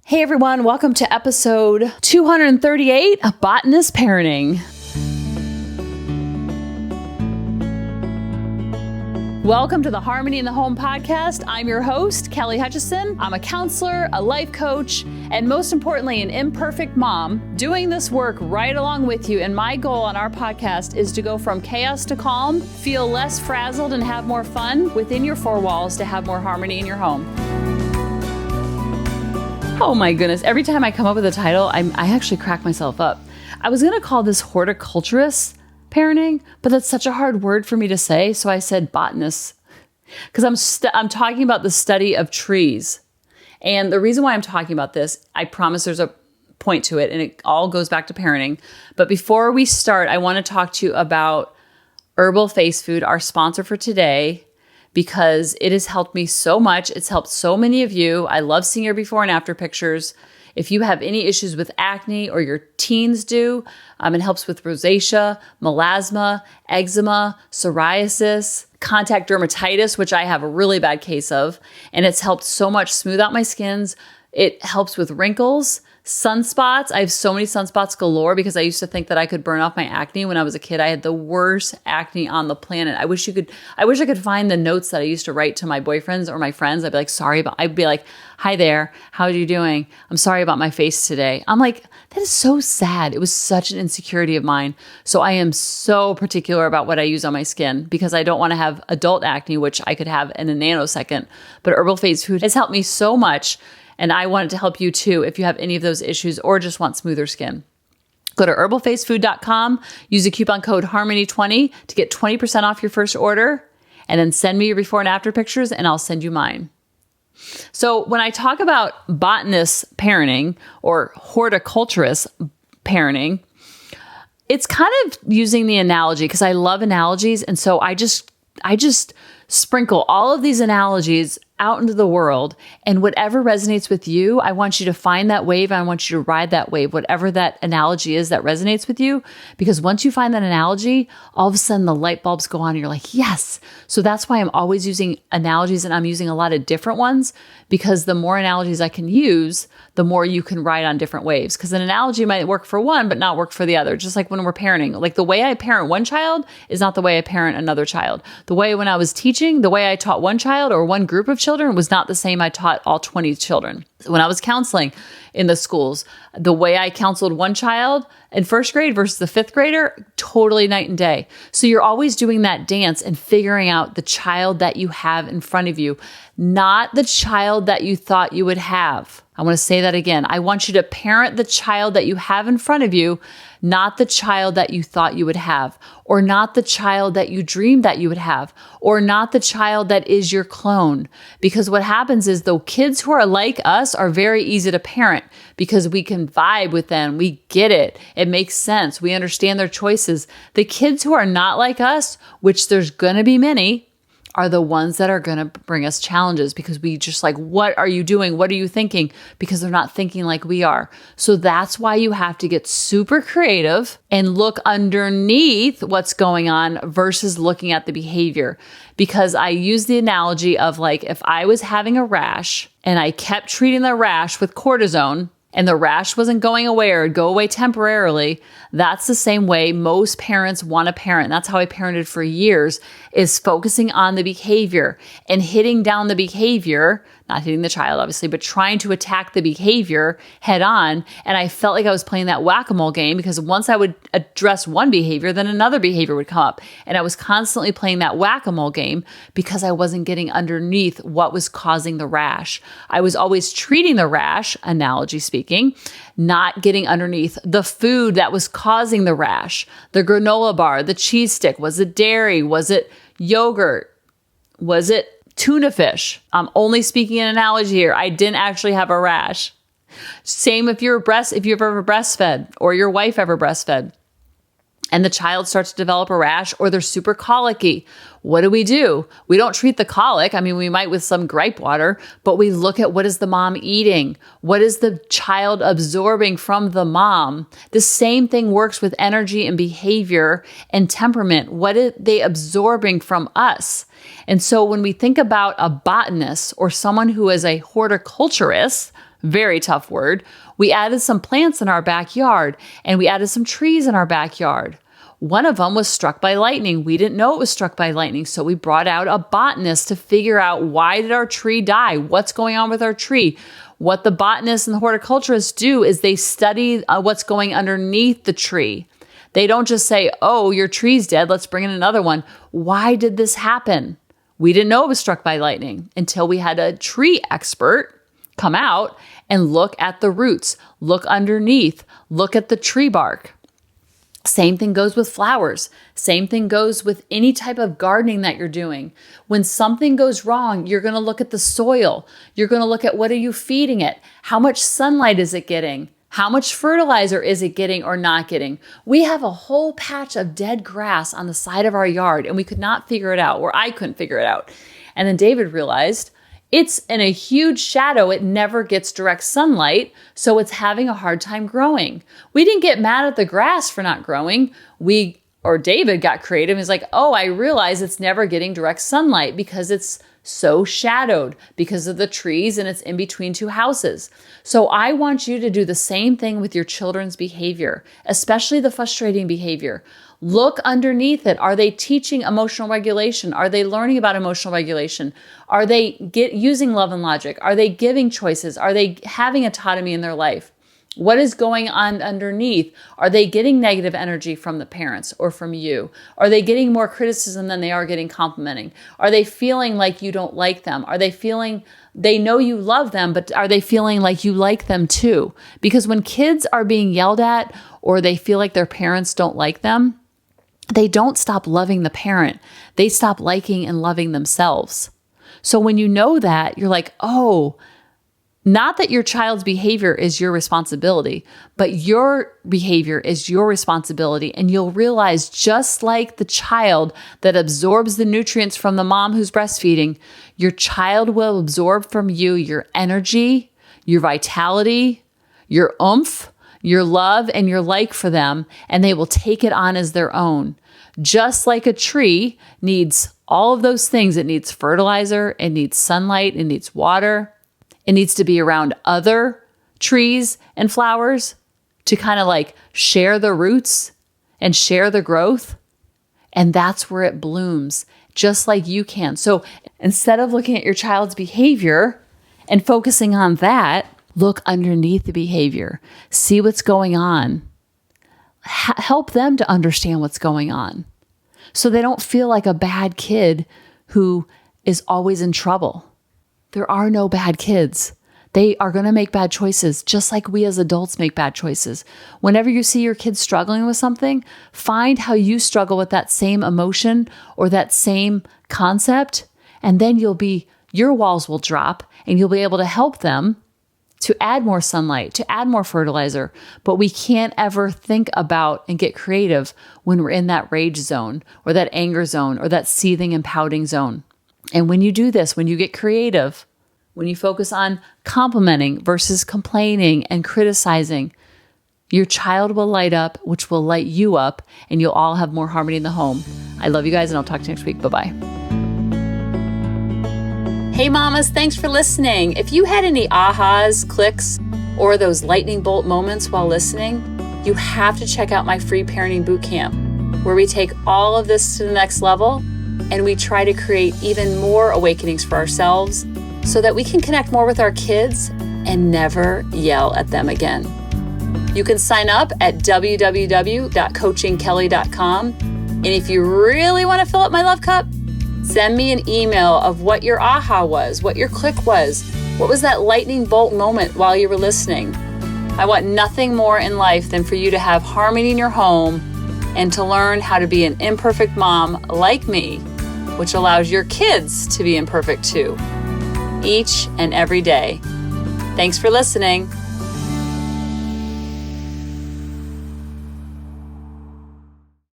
Hey everyone, welcome to episode 238 of Botanist Parenting. Welcome to the Harmony in the Home podcast. I'm your host, Kelly Hutchison. I'm a counselor, a life coach, and most importantly, an imperfect mom doing this work right along with you. And my goal on our podcast is to go from chaos to calm, feel less frazzled, and have more fun within your four walls to have more harmony in your home. Oh my goodness. Every time I come up with a title, I actually crack myself up. I was going to call this horticulturist parenting, but that's such a hard word for me to say. So I said botanist because I'm talking about the study of trees. And the reason why I'm talking about this, I promise there's a point to it and it all goes back to parenting. But before we start, I want to talk to you about Herbal Face Food, our sponsor for today, because it has helped me so much. It's helped so many of you. I love seeing your before and after pictures. If you have any issues with acne or your teens do, it helps with rosacea, melasma, eczema, psoriasis, contact dermatitis, which I have a really bad case of. And it's helped so much smooth out my skins. It helps with wrinkles, sunspots. I have so many sunspots galore because I used to think that I could burn off my acne when I was a kid. I had the worst acne on the planet. I wish I could find the notes that I used to write to my boyfriends or my friends. I'd be like, hi there. How are you doing? I'm sorry about my face today. I'm like, that is so sad. It was such an insecurity of mine. So I am so particular about what I use on my skin because I don't want to have adult acne, which I could have in a nanosecond. But Herbal Face Food has helped me so much. And I wanted to help you too if you have any of those issues or just want smoother skin. Go to herbalfacefood.com, use the coupon code HARMONY20 to get 20% off your first order, and then send me your before and after pictures and I'll send you mine. So when I talk about botanist parenting or horticulturist parenting, it's kind of using the analogy because I love analogies. And so I just sprinkle all of these analogies out into the world, and whatever resonates with you, I want you to find that wave. And I want you to ride that wave, whatever that analogy is that resonates with you. Because once you find that analogy, all of a sudden the light bulbs go on and you're like, yes. So that's why I'm always using analogies, and I'm using a lot of different ones because the more analogies I can use, the more you can ride on different waves. Because an analogy might work for one, but not work for the other. Just like when we're parenting, like the way I parent one child is not the way I parent another child. The way when I was teaching, the way I taught one child or one group of children was not the same I taught all 20 children. When I was counseling in the schools, the way I counseled one child in first grade versus the fifth grader, totally night and day. So you're always doing that dance and figuring out the child that you have in front of you, not the child that you thought you would have. I want to say that again. I want you to parent the child that you have in front of you, not the child that you thought you would have, or not the child that you dreamed that you would have, or not the child that is your clone. Because what happens is the kids who are like us are very easy to parent because we can vibe with them. We get it. It makes sense. We understand their choices. The kids who are not like us, which there's going to be many, are the ones that are going to bring us challenges because we just like, what are you doing? What are you thinking? Because they're not thinking like we are. So that's why you have to get super creative and look underneath what's going on versus looking at the behavior. Because I use the analogy of like, if I was having a rash and I kept treating the rash with cortisone, and the rash wasn't going away or it'd go away temporarily, that's the same way most parents want to parent. That's how I parented for years, is focusing on the behavior and hitting down the behavior, not hitting the child obviously, but trying to attack the behavior head on. And I felt like I was playing that whack-a-mole game because once I would address one behavior, then another behavior would come up. And I was constantly playing that whack-a-mole game because I wasn't getting underneath what was causing the rash. I was always treating the rash, analogy speaking, not getting underneath the food that was causing the rash. The granola bar, the cheese stick, was it dairy? Was it yogurt? Was it tuna fish? I'm only speaking an analogy here. I didn't actually have a rash. Same if you've ever breastfed or your wife ever breastfed and the child starts to develop a rash or they're super colicky. What do? We don't treat the colic. I mean, we might with some gripe water, but we look at what is the mom eating? What is the child absorbing from the mom? The same thing works with energy and behavior and temperament. What are they absorbing from us? And so when we think about a botanist or someone who is a horticulturist, Very tough word. We added some plants in our backyard, and we added some trees in our backyard. One of them was struck by lightning. We didn't know it was struck by lightning, so we brought out a botanist to figure out, why did our tree die? What's going on with our tree? What the botanists and the horticulturists do is they study what's going underneath the tree. They don't just say, oh, your tree's dead, let's bring in another one. Why did this happen? We didn't know it was struck by lightning until we had a tree expert come out and look at the roots, look underneath, look at the tree bark. Same thing goes with flowers. Same thing goes with any type of gardening that you're doing. When something goes wrong, you're going to look at the soil. You're going to look at, what are you feeding it? How much sunlight is it getting? How much fertilizer is it getting or not getting? We have a whole patch of dead grass on the side of our yard, and we could not figure it out, or I couldn't figure it out. And then David realized it's in a huge shadow. It never gets direct sunlight, so it's having a hard time growing. We didn't get mad at the grass for not growing. David got creative. He's like, oh, I realize it's never getting direct sunlight because it's so shadowed because of the trees and it's in between two houses. So I want you to do the same thing with your children's behavior, especially the frustrating behavior. Look underneath it. Are they teaching emotional regulation? Are they learning about emotional regulation? Are they using love and logic? Are they giving choices? Are they having autonomy in their life? What is going on underneath? Are they getting negative energy from the parents or from you? Are they getting more criticism than they are getting complimenting? Are they feeling like you don't like them? Are they feeling they know you love them, but are they feeling like you like them too? Because when kids are being yelled at or they feel like their parents don't like them, they don't stop loving the parent. They stop liking and loving themselves. So when you know that, you're like, oh, not that your child's behavior is your responsibility, but your behavior is your responsibility. And you'll realize, just like the child that absorbs the nutrients from the mom who's breastfeeding, your child will absorb from you your energy, your vitality, your oomph, your love, and your like for them, and they will take it on as their own. Just like a tree needs all of those things. It needs fertilizer, it needs sunlight, it needs water. It needs to be around other trees and flowers to kind of like share the roots and share the growth. And that's where it blooms, just like you can. So instead of looking at your child's behavior and focusing on that, look underneath the behavior, see what's going on, help them to understand what's going on so they don't feel like a bad kid who is always in trouble. There are no bad kids. They are going to make bad choices, just like we as adults make bad choices. Whenever you see your kids struggling with something, find how you struggle with that same emotion or that same concept, and then your walls will drop and you'll be able to help them to add more sunlight, to add more fertilizer. But we can't ever think about and get creative when we're in that rage zone or that anger zone or that seething and pouting zone. And when you do this, when you get creative, when you focus on complimenting versus complaining and criticizing, your child will light up, which will light you up, and you'll all have more harmony in the home. I love you guys, and I'll talk to you next week. Bye-bye. Hey, mamas, thanks for listening. If you had any ahas, clicks, or those lightning bolt moments while listening, you have to check out my free parenting bootcamp, where we take all of this to the next level and we try to create even more awakenings for ourselves so that we can connect more with our kids and never yell at them again. You can sign up at www.coachingkelly.com. And if you really want to fill up my love cup, send me an email of what your aha was, what your click was, what was that lightning bolt moment while you were listening. I want nothing more in life than for you to have harmony in your home and to learn how to be an imperfect mom like me, which allows your kids to be imperfect too, each and every day. Thanks for listening.